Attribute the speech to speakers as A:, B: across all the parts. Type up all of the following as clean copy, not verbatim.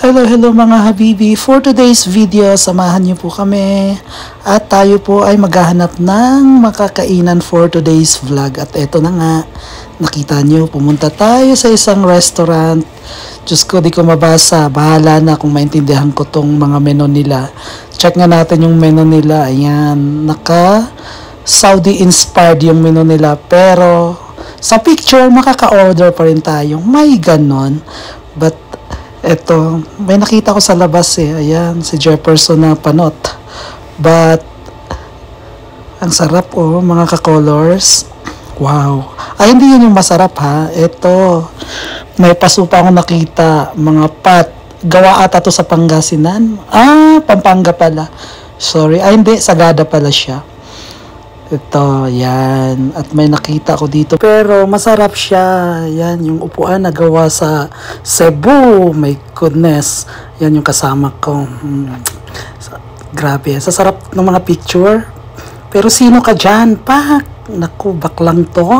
A: Hello mga habibi. For today's video, samahan niyo po kami at tayo po ay maghahanap ng makakainan for today's vlog. At eto na nga, nakita niyo, pumunta tayo sa isang restaurant. Diyos ko, di ko mabasa. Bahala na kung maintindihan ko tong mga menu nila. Check nga natin yung menu nila. Ayan, naka-Saudi inspired yung menu nila. Pero sa picture, makaka-order pa rin tayo. May ganon. But eto, may nakita ko sa labas eh. Ayan, si Jefferson na panot. But, ang sarap oh, mga ka-colors. Wow. Ay, hindi yun yung masarap ha. Eto, may paso pa akong nakita. Mga pat. Gawa ata to sa Pangasinan. Pampanga pala. Sorry. Ay, hindi. Sagada pala siya. Ito, yan. At may nakita ko dito. Pero masarap siya. Yan, yung upuan na gawa sa Cebu. My goodness. Yan yung kasama ko. Grabe. Sasarap ng mga picture. Pero sino ka dyan? Pak! Naku, baklang to.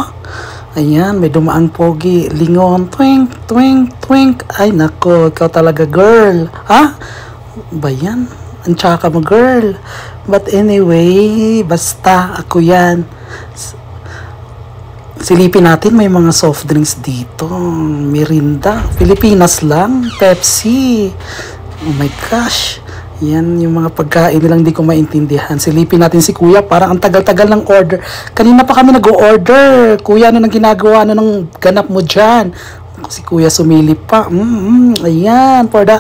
A: Ayan, may dumaang pogi. Lingon. Twink, twink, twink. Ay, naku. Ikaw talaga, girl. Ha? Ba yan? Ang tsaka mo, girl. But anyway, basta ako yan. Silipin natin, may mga soft drinks dito. Mirinda. Pilipinas lang. Pepsi. Oh my gosh. Yan yung mga pagkain nilang di ko maintindihan. Silipin natin si Kuya. Parang ang tagal-tagal ng order. Kanina pa kami nag-order. Kuya, ano nang ginagawa? Ano nang ganap mo dyan? Si Kuya sumilip pa. Ayan. For the...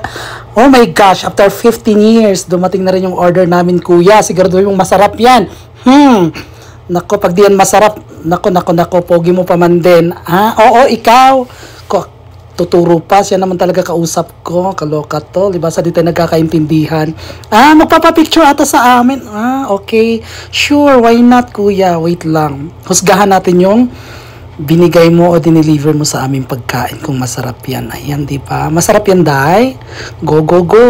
A: Oh my gosh. After 15 years, dumating na rin yung order namin, Kuya. Siguraduhin mong masarap yan. Nako, pag di yan masarap, nako, pogi mo pa man din. Oo, ikaw. Tuturo pa. Siya naman talaga kausap ko. Kaloka to. Diba? Sa di tayo nagkakaintindihan. Magpapapicture ata sa amin. Okay. Sure, why not, Kuya? Wait lang. Husgahan natin yung binigay mo o dineliver mo sa aming pagkain kung masarap yan. Ayan, di ba? Masarap yan, Day. Go, go, go.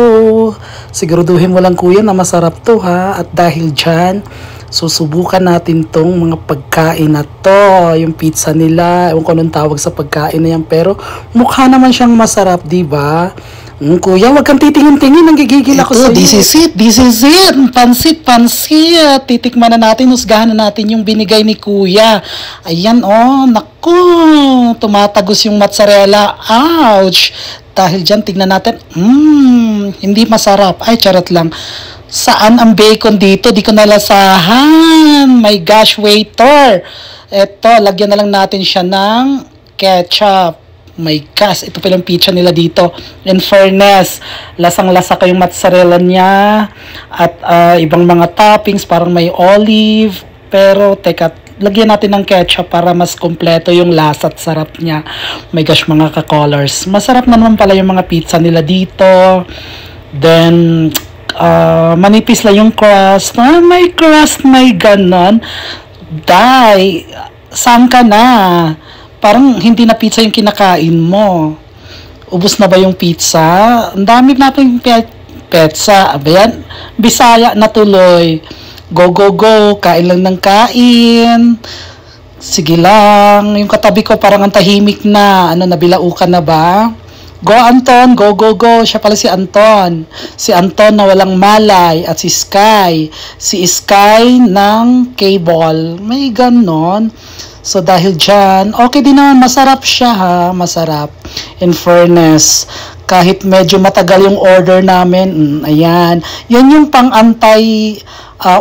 A: Siguraduhin mo lang, Kuya, na masarap to, ha? At dahil dyan, susubukan natin tong mga pagkain na to. Yung pizza nila. Ewan ko anong tawag sa pagkain na yan. Pero mukha naman siyang masarap, di ba? Kuya, wag kang titingin-tingin. Nanggigigil ako sa iyo. This is it. Pansit. Titikman na natin, husgahan na natin yung binigay ni Kuya. Ayan, oh. Naku. Tumatagos yung mozzarella. Ouch. Dahil dyan, tignan natin. Hindi masarap. Ay, charot lang. Saan ang bacon dito? Di ko nalasahan. My gosh, waiter. Eto, lagyan na lang natin siya ng ketchup. My gosh, ito palang pizza nila dito. In fairness, lasang-lasa ko yung mozzarella niya at ibang mga toppings, parang may olive. Pero, teka, lagyan natin ng ketchup para mas kompleto yung lasa at sarap niya. My gosh, mga ka-colors. Masarap naman pala yung mga pizza nila dito. Then, manipis lang yung crust. May crust, may ganon. Day, saan ka na? Parang hindi na pizza yung kinakain mo. Ubus na ba yung pizza? Ang dami natin pizza. Abayan, Bisaya na tuloy. Go, go, go. Kain lang ng kain. Sige lang. Yung katabi ko parang ang tahimik na. Nabilaukan na ba? Go, Anton. Go, go, go. Siya pala si Anton. Si Anton na walang malay. At si Sky. Si Sky ng cable. May ganon. So, dahil dyan, okay din naman, masarap siya ha, masarap. In fairness, kahit medyo matagal yung order namin, ayan. Yan yung pang-antay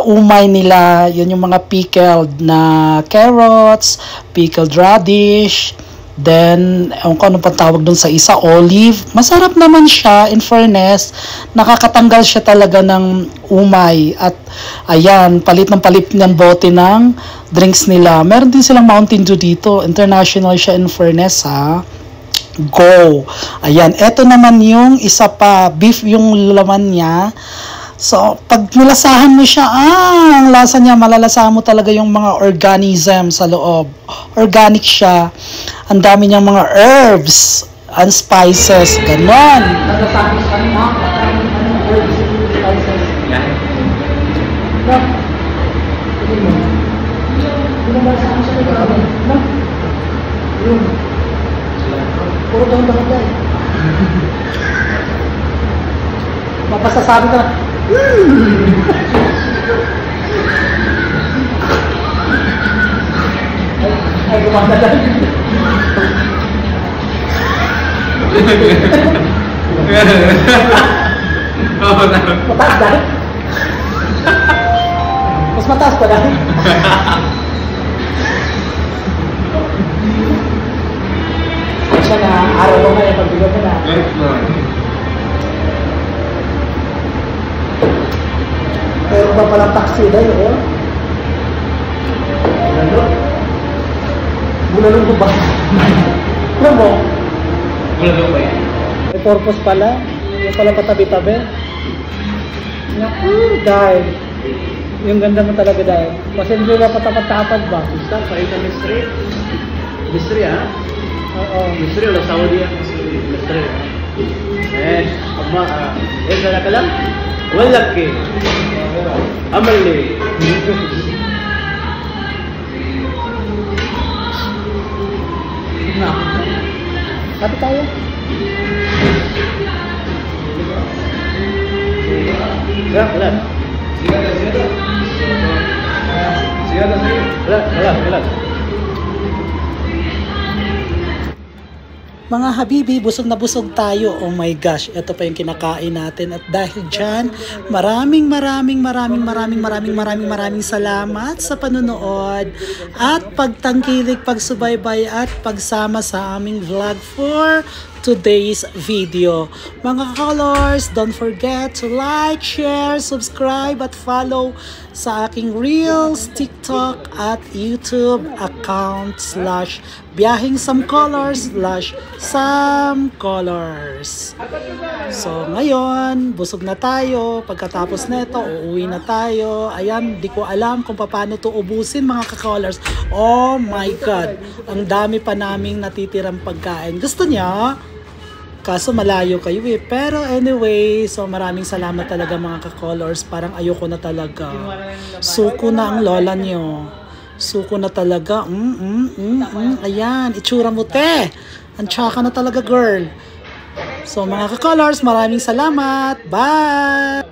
A: umay nila, yan yung mga pickled na carrots, pickled radish, then, ewan ko anong patawag dun sa isa, olive. Masarap naman siya, in fairness, nakakatanggal siya talaga ng umay. At, ayan, palit ng bote ng drinks nila. Meron din silang Mountain Dew dito. International siya, in fairness, ha. Go! Ayan, eto naman yung isa pa. Beef yung laman niya. So, pag nilasahan mo siya, ang lasa niya, malalasahan mo talaga yung mga organism sa loob. Organic siya. Ang dami niyang mga herbs and spices. Ganon. Malalasahan mo siya, herbs, spices. Puro daw Masasabi ka na, ay, gumanda lang. Mataas dahil? Mas mataas pa dahil? Siya na, araw mo na yung pagbigo mo na. Pero ba palang taxi dahil, oh? Bulalong ko ba? Alam mo? Bulalong ba yan? May purpose pala. Yung pala patabi-tabi. Dahil. Yung ganda mo talaga dahil. Kasi hindi ba patapat-tapat ba?
B: Ustaz, pakita mystery. Mystery, ha?
A: Oo.
B: Mystery, wala Saudi yan. Mystery. Sana ka lang? Walang ke. Amali.
A: Sabi tayo.
B: Wala. Wala.
A: Mga habibi, busog na busog tayo. Oh my gosh, ito pa yung kinakain natin. At dahil dyan, maraming salamat sa panunood at pagtangkilik, pagsubaybay at pagsama sa aming vlog for today's video. Mga colors, don't forget to like, share, subscribe at follow sa aking Reels, TikTok at YouTube account /ByahingSomeColors/SamColors. So ngayon, busog na tayo. Pagkatapos nito, uuwi na tayo. Ayan, di ko alam kung paano to ubusin mga ka-colors. Oh my God, ang dami pa naming natitirang pagkain. Gusto niya? Kaso malayo kayo eh. Pero anyway, so maraming salamat talaga mga ka-colors. Parang ayoko na talaga. Suko na ang lola nyo. Suko na talaga. Ayan, itsura mo te. Ang tsaka na talaga girl. So mga ka-colors, maraming salamat. Bye!